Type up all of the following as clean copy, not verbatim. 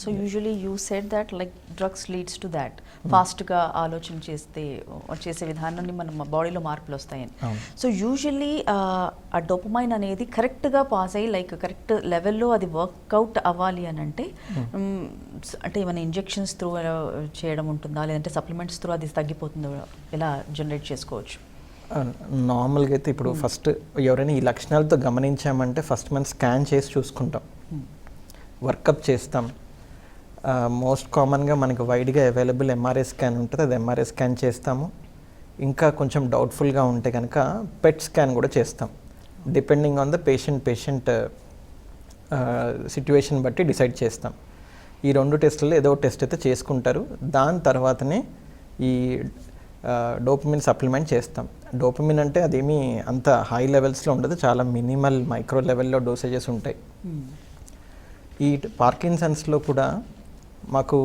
So usually you said that like drugs leads to that ఫాస్ట్గా ఆలోచన చేసే విధానాన్ని మన బాడీలో మార్పులు వస్తాయని. సో యూజువల్లీ ఆ డోపమైన్ అనేది కరెక్ట్గా పాస్ అయ్యి లైక్ కరెక్ట్ లెవెల్లో అది వర్కౌట్ అవ్వాలి అని అంటే అంటే ఏమైనా ఇంజెక్షన్స్ త్రూ చేయడం ఉంటుందా, లేదంటే సప్లిమెంట్స్ త్రూ అది తగ్గిపోతుందో, ఎలా జనరేట్ చేసుకోవచ్చు? నార్మల్గా అయితే ఇప్పుడు ఫస్ట్ ఎవరైనా ఈ లక్షణాలతో గమనించామంటే ఫస్ట్ మనం స్కాన్ చేసి చూసుకుంటాం, వర్కప్ చేస్తాం. మోస్ట్ కామన్గా మనకు వైడ్గా అవైలబుల్ ఎంఆర్ఐ స్కాన్ ఉంటుంది, అది ఎంఆర్ఐ స్కాన్ చేస్తాము. ఇంకా కొంచెం డౌట్ఫుల్గా ఉంటే కనుక పెట్ స్కాన్ కూడా చేస్తాం. Depending on the patient situation బట్టి డిసైడ్ చేస్తాం. ఈ 2 టెస్టుల్లో ఏదో టెస్ట్ అయితే చేసుకుంటారు. దాని తర్వాతనే ఈ డోపమిన్ సప్లిమెంట్ చేస్తాం. డోపమిన్ అంటే అదేమీ అంత హై లెవెల్స్లో ఉండదు, చాలా మినిమల్ మైక్రో లెవెల్లో డోసేజెస్ ఉంటాయి. ఈ పార్కిన్సన్స్లో కూడా మాకు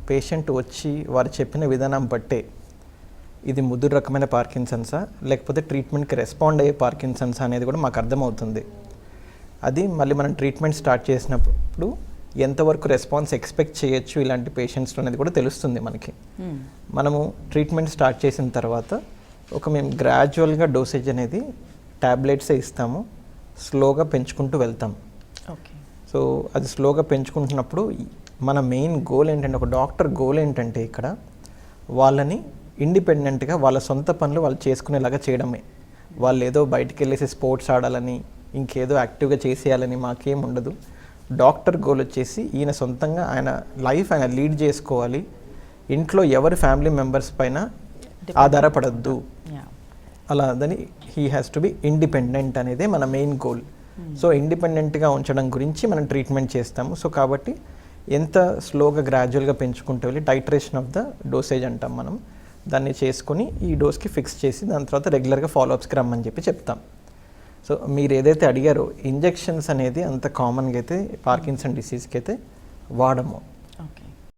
పేషెంట్ వచ్చి వారు చెప్పిన విధానం బట్టే ఇది ముదురు రకమైన పార్కిన్సన్సా లేకపోతే ట్రీట్మెంట్కి రెస్పాండ్ అయ్యే పార్కిన్సన్సా అనేది కూడా మాకు అర్థమవుతుంది. అది మళ్ళీ మనం ట్రీట్మెంట్ స్టార్ట్ చేసినప్పుడు ఎంతవరకు రెస్పాన్స్ ఎక్స్పెక్ట్ చేయొచ్చు ఇలాంటి పేషెంట్స్లో అనేది కూడా తెలుస్తుంది మనకి. మనము ట్రీట్మెంట్ స్టార్ట్ చేసిన తర్వాత మేము గ్రాడ్యువల్గా డోసేజ్ అనేది ట్యాబ్లెట్సే ఇస్తాము, స్లోగా పెంచుకుంటూ వెళ్తాం. సో అది స్లోగా పెంచుకుంటున్నప్పుడు మన మెయిన్ గోల్ ఏంటంటే, ఒక డాక్టర్ గోల్ ఏంటంటే ఇక్కడ వాళ్ళని ఇండిపెండెంట్గా వాళ్ళ సొంత పనులు వాళ్ళు చేసుకునేలాగా చేయడమే. వాళ్ళు ఏదో బయటికి వెళ్ళేసి స్పోర్ట్స్ ఆడాలని ఇంకేదో యాక్టివ్గా చేసేయాలని మాకేం ఉండదు. డాక్టర్ గోల్ వచ్చేసి ఈయన సొంతంగా ఆయన లైఫ్ ఆయన లీడ్ చేసుకోవాలి, ఇంట్లో ఎవరి ఫ్యామిలీ మెంబర్స్ పైన ఆధారపడద్దు. అలా అదని he has to be independent అనేదే మన మెయిన్ గోల్. సో ఇండిపెండెంట్గా ఉంచడం గురించి మనం ట్రీట్మెంట్ చేస్తాము. సో కాబట్టి ఎంత స్లోగా గ్రాడ్యువల్గా పెంచుకుంటూ వెళ్ళి టైట్రేషన్ ఆఫ్ ద డోసేజ్ అంటాం మనం, దాన్ని చేసుకొని ఈ డోస్కి ఫిక్స్ చేసి దాని తర్వాత రెగ్యులర్గా ఫాలోఅప్స్కి రమ్మని చెప్తాం. సో మీరు ఏదైతే అడిగారో ఇంజెక్షన్స్ అనేది అంత కామన్గా అయితే పార్కిన్సన్ డిసీజ్కి అయితే వాడము.